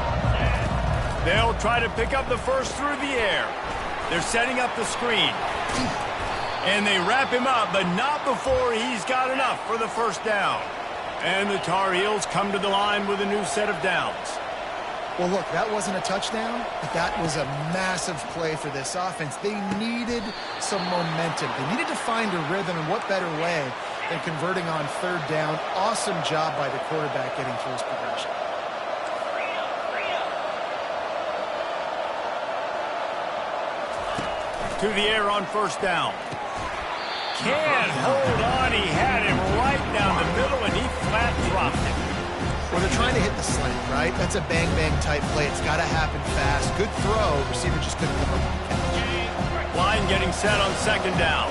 They'll try to pick up the first through the air. They're setting up the screen. And they wrap him up, but not before he's got enough for the first down. And the Tar Heels come to the line with a new set of downs. Well, look, that wasn't a touchdown, but that was a massive play for this offense. They needed some momentum. They needed to find a rhythm, and what better way than converting on 3rd down. Awesome job by the quarterback getting through his progression. To the air on 1st down. Can't hold on. He had him right down the middle, and he flat dropped it. Well, they're trying to hit the slant, right? That's a bang-bang type play. It's got to happen fast. Good throw. Receiver just couldn't come up with the catch. Line getting set on 2nd down.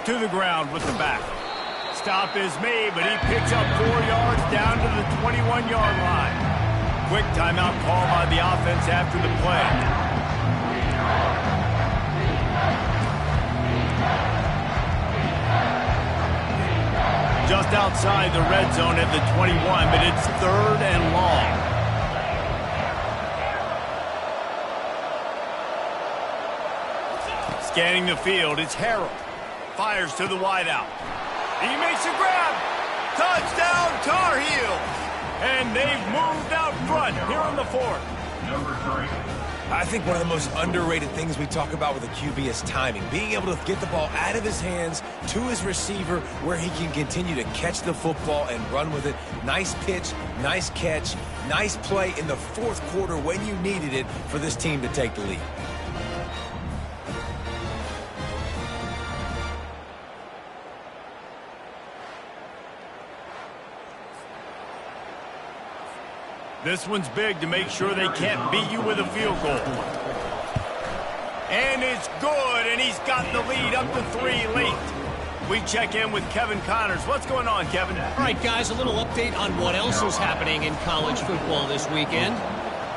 To the ground with the back. Stop is made, but he picks up 4 yards down to the 21-yard line. Quick timeout call by the offense after the play. Just outside the red zone at the 21, but it's 3rd and long. Scanning the field, it's Harrell. Fires to the wideout. He makes a grab. Touchdown, Tar Heels. And they've moved out front here on the 4th. Number 3. I think one of the most underrated things we talk about with a QB is timing. Being able to get the ball out of his hands to his receiver where he can continue to catch the football and run with it. Nice pitch, nice catch, nice play in the 4th quarter when you needed it for this team to take the lead. This one's big to make sure they can't beat you with a field goal. And it's good, and he's got the lead up to 3 late. We check in with Kevin Connors. What's going on, Kevin? All right, guys, a little update on what else is happening in college football this weekend.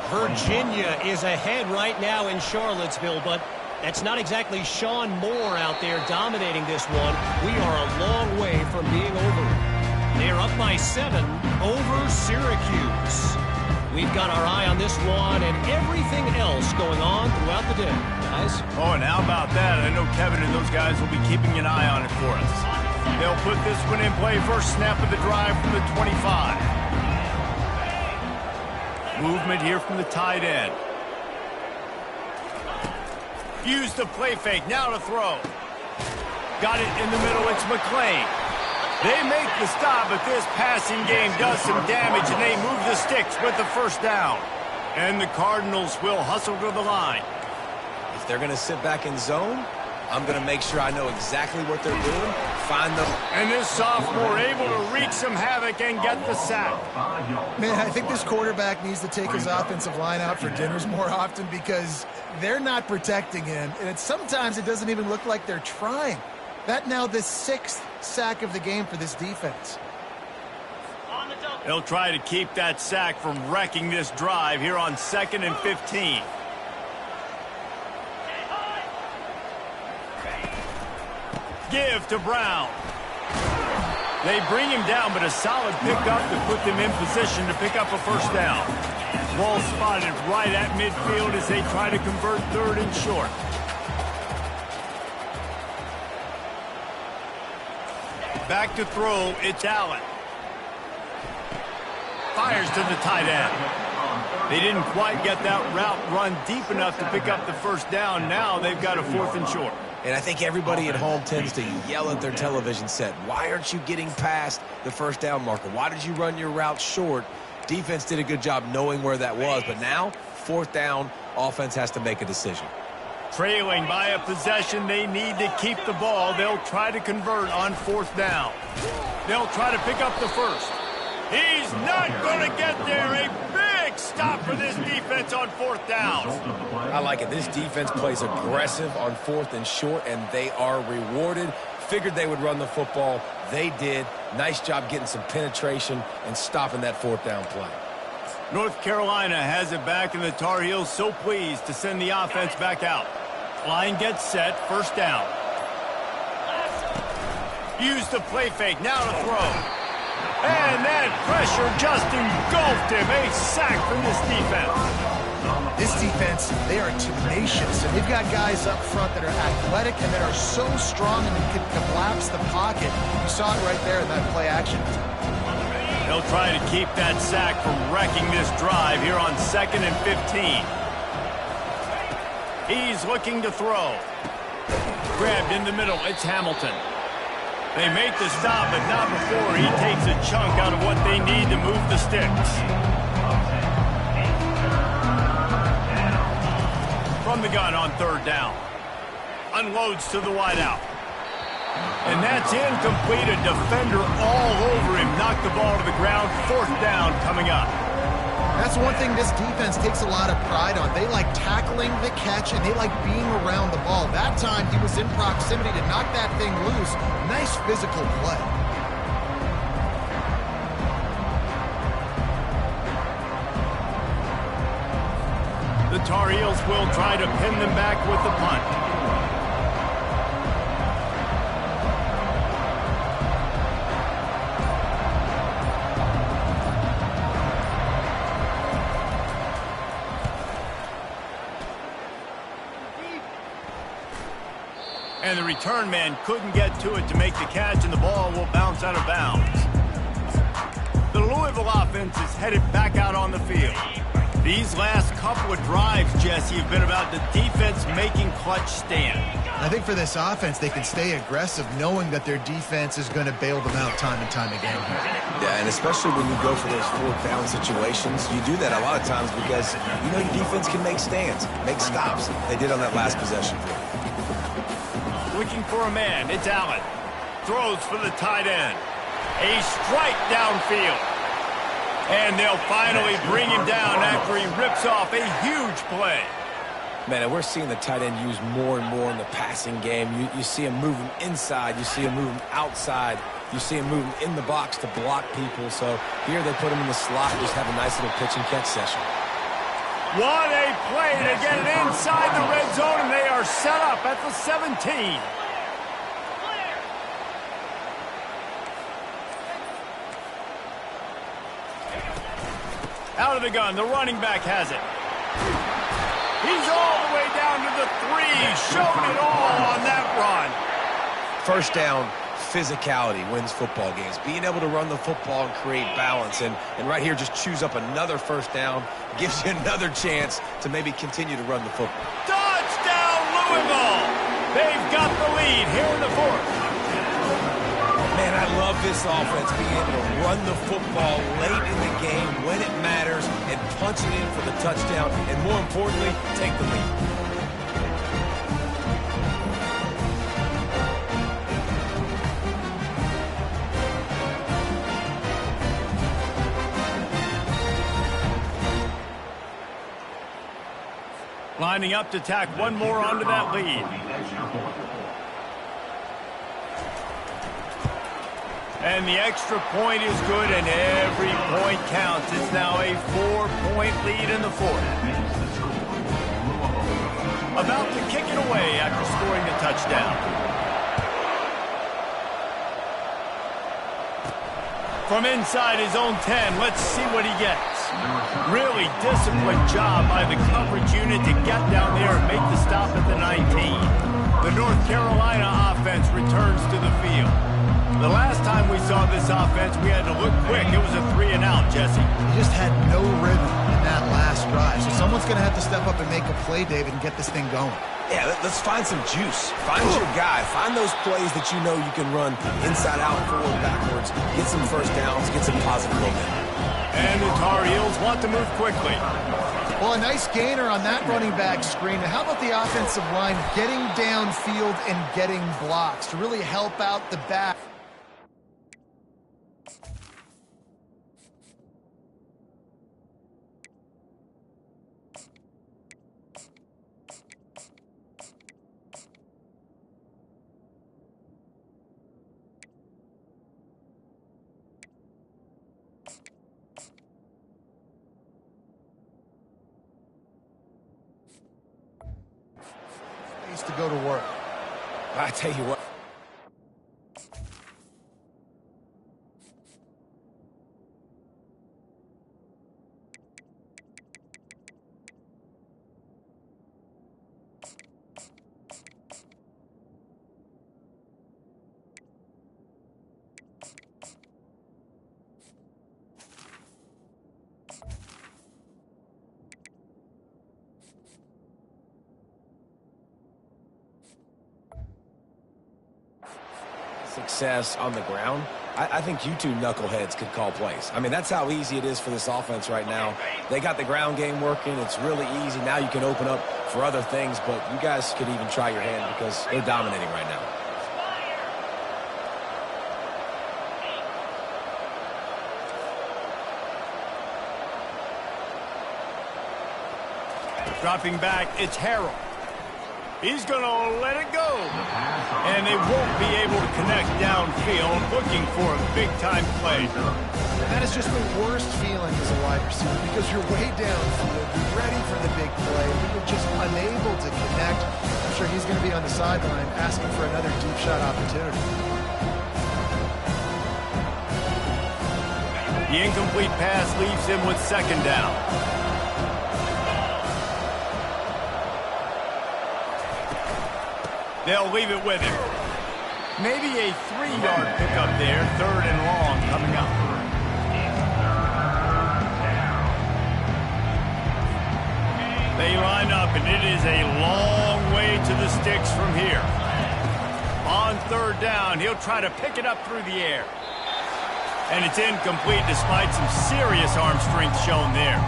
Virginia is ahead right now in Charlottesville, but that's not exactly Sean Moore out there dominating this one. We are a long way from being over it. They're up by 7 over Syracuse. We've got our eye on this one and everything else going on throughout the day, guys. Oh, and how about that? I know Kevin and those guys will be keeping an eye on it for us. They'll put this one in play. First snap of the drive from the 25. Movement here from the tight end. Use the play fake. Now to throw. Got it in the middle. It's McClain. They make the stop, but this passing game does some damage, and they move the sticks with the first down. And the Cardinals will hustle to the line. If they're going to sit back in zone, I'm going to make sure I know exactly what they're doing, find them. And this sophomore able to wreak some havoc and get the sack. Man, I think this quarterback needs to take his offensive line out for dinners more often because they're not protecting him. And sometimes it doesn't even look like they're trying. That now the 6th sack of the game for this defense. They'll try to keep that sack from wrecking this drive here on 2nd and 15. Give to Brown. They bring him down, but a solid pickup to put them in position to pick up a first down. Ball spotted right at midfield as they try to convert 3rd and short. Back to throw, it's Allen. Fires to the tight end. They didn't quite get that route run deep enough to pick up the first down. Now they've got a 4th and short. And I think everybody at home tends to yell at their television set. Why aren't you getting past the first down marker? Why did you run your route short? Defense did a good job knowing where that was, but now 4th down, Offense has to make a decision. Trailing by a possession, they need to keep the ball. They'll try to convert on 4th down. They'll try to pick up the first. He's not going to get there. A big stop for this defense on 4th down. I like it. This defense plays aggressive on 4th and short, and they are rewarded. Figured they would run the football. They did. Nice job getting some penetration and stopping that 4th down play. North Carolina has it back, and the Tar Heels so pleased to send the offense back out. Line gets set, 1st down. Use the play fake, now to throw. And that pressure just engulfed him. A sack from this defense. This defense, they are tenacious, and they've got guys up front that are athletic and that are so strong and can collapse the pocket. You saw it right there in that play action. They'll try to keep that sack from wrecking this drive here on 2nd and 15. He's looking to throw. Grabbed in the middle, it's Hamilton. They make the stop, but not before he takes a chunk out of what they need to move the sticks. From the gun on 3rd down. Unloads to the wideout. And that's incomplete. A defender all over him. Knocked the ball to the ground. 4th down coming up. That's one thing this defense takes a lot of pride on. They like tackling the catch, and they like being around the ball. That time, he was in proximity to knock that thing loose. Nice physical play. The Tar Heels will try to pin them back with the punt. And the return man couldn't get to it to make the catch, and the ball will bounce out of bounds. The Louisville offense is headed back out on the field. These last couple of drives, Jesse, have been about the defense making clutch stand. I think for this offense, they can stay aggressive knowing that their defense is going to bail them out time and time again. Yeah, and especially when you go for those 4th down situations, you do that a lot of times because you know your defense can make stands, make stops. They did on that last possession. Looking for a man, it's Allen. Throws for the tight end. A strike downfield. And they'll finally bring him down after he rips off a huge play. Man, and we're seeing the tight end used more and more in the passing game. You see him moving inside. You see him moving outside. You see him moving in the box to block people. So here they put him in the slot, just have a nice little pitch and catch session. What a play to get it inside the red zone, and they are set up at the 17. Out of the gun, the running back has it. He's all the way down to the 3, showed it all on that run. 1st down, physicality wins football games. Being able to run the football and create balance. And right here, just choose up another 1st down. Gives you another chance to maybe continue to run the football. Touchdown, Louisville! They've got the lead here in the 4th. Man, I love this offense, being able to run the football late in the game when it matters and punch it in for the touchdown, and more importantly, take the lead. Lining up to tack one more onto that lead. And the extra point is good, and every point counts. It's now a 4-point lead in the 4th. About to kick it away after scoring the touchdown. From inside his own 10, let's see what he gets. Really disciplined job by the coverage unit to get down there and make the stop at the 19. The North Carolina offense returns to the field. The last time we saw this offense, we had to look quick. It was a 3-and-out, Jesse. He just had no rhythm in that last drive. So someone's going to have to step up and make a play, David, and get this thing going. Yeah, let's find some juice. Find your guy. Find those plays that you know you can run inside out, forward, backwards. Get some 1st downs. Get some positive momentum. And the Tar Heels want to move quickly. Well, a nice gainer on that running back screen. And how about the offensive line getting downfield and getting blocks to really help out the back? To go to work. I tell you what. Success on the ground. I think you two knuckleheads could call plays. I mean, that's how easy it is for this offense right now. They got the ground game working. It's really easy. Now you can open up for other things, but you guys could even try your hand because they're dominating right now. Dropping back, it's Harrell. He's going to let it go. And they won't be able to connect downfield, looking for a big-time play. That is just the worst feeling as a wide receiver because you're way downfield, you're ready for the big play, but you're just unable to connect. I'm sure he's going to be on the sideline asking for another deep shot opportunity. The incomplete pass leaves him with second down. They'll leave it with him. Maybe a 3-yard pickup there. 3rd and long coming up. They line up, and it is a long way to the sticks from here. On 3rd down, he'll try to pick it up through the air. And it's incomplete despite some serious arm strength shown there.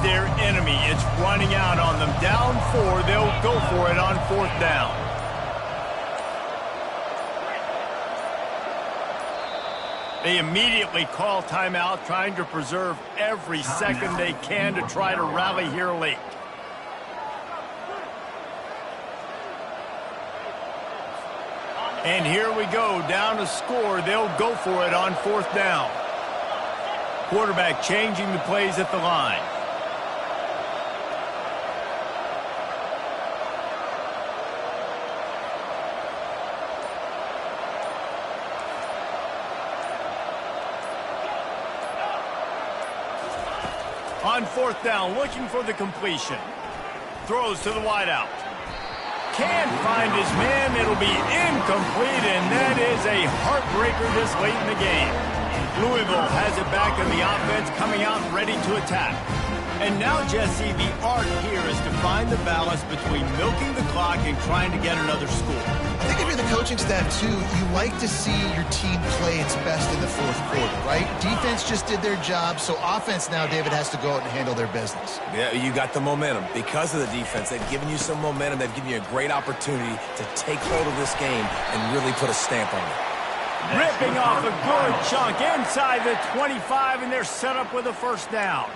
Their enemy. It's running out on them. Down 4, they'll go for it on 4th down. They immediately call timeout, trying to preserve every second they can to try to rally here late. And here we go, down a score. They'll go for it on 4th down. Quarterback changing the plays at the line. On 4th down, looking for the completion. Throws to the wideout. Can't find his man. It'll be incomplete, and that is a heartbreaker this late in the game. Louisville has it back in the offense, coming out ready to attack. And now, Jesse, the art here is to find the balance between milking the clock and trying to get another score. I think if you're the coaching staff, too, you like to see your team play its best in the 4th quarter, right? Defense just did their job, so offense now, David, has to go out and handle their business. Yeah, you got the momentum. Because of the defense, they've given you some momentum. They've given you a great opportunity to take hold of this game and really put a stamp on it. Ripping off a good chunk inside the 25, and they're set up with a 1st down.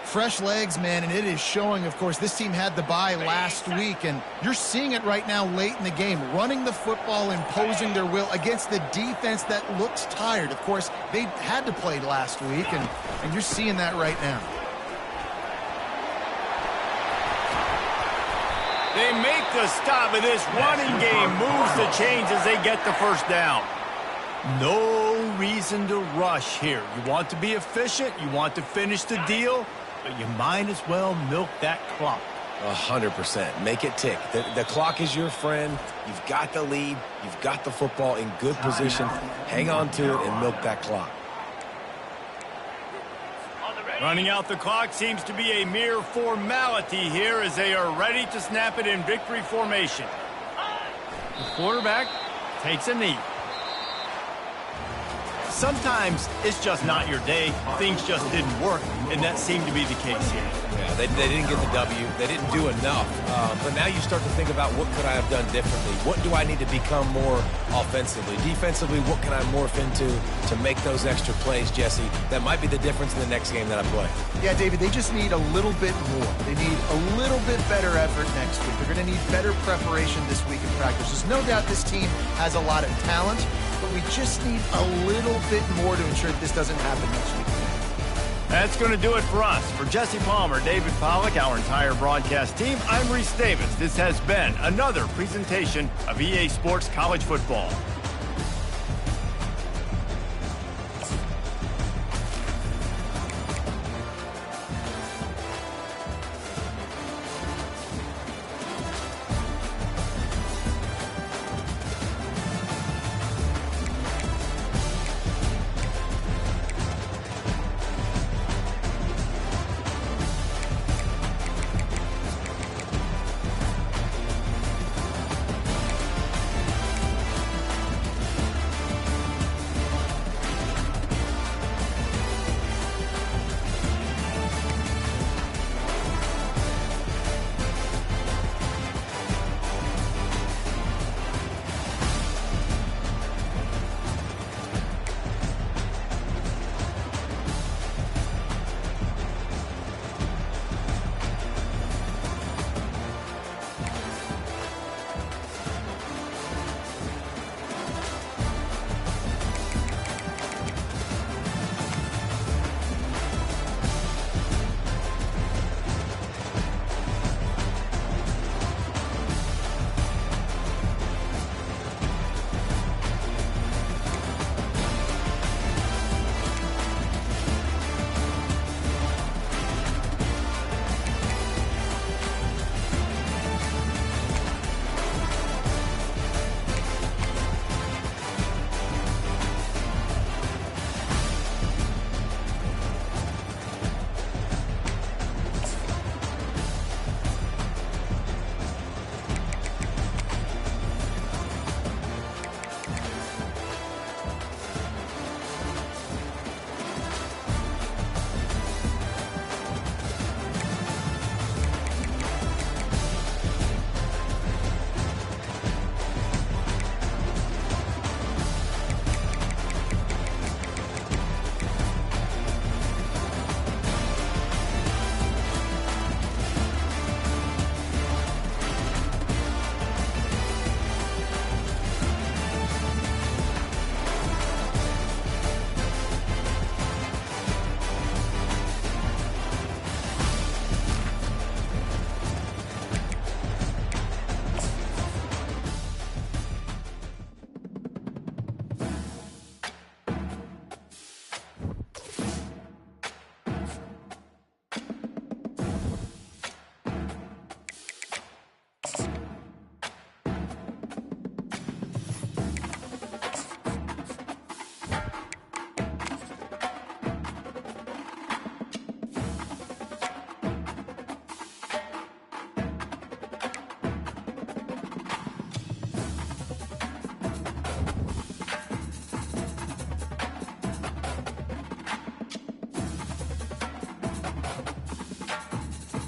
Fresh legs, man, and it is showing, of course, this team had the bye last week, and you're seeing it right now late in the game, running the football, imposing their will against the defense that looks tired. Of course, they had to play last week, and you're seeing that right now. They make the stop, and this running game moves the chains as they get the 1st down. No reason to rush here. You want to be efficient, you want to finish the deal, but you might as well milk that clock. 100%. Make it tick. The clock is your friend. You've got the lead. You've got the football in good position. Hang on to it and milk that clock. Running out the clock seems to be a mere formality here as they are ready to snap it in victory formation. The quarterback takes a knee. Sometimes it's just not your day. Things just didn't work, and that seemed to be the case here. Yeah, they didn't get the W. They didn't do enough. But now you start to think about what could I have done differently? What do I need to become more offensively? Defensively, what can I morph into to make those extra plays, Jesse? That might be the difference in the next game that I play. Yeah, David, they just need a little bit more. They need a little bit better effort next week. They're going to need better preparation this week in practice. There's no doubt this team has a lot of talent, but we just need a little bit more to ensure that this doesn't happen next week. That's going to do it for us. For Jesse Palmer, David Pollack, our entire broadcast team, I'm Reese Davis. This has been another presentation of EA Sports College Football.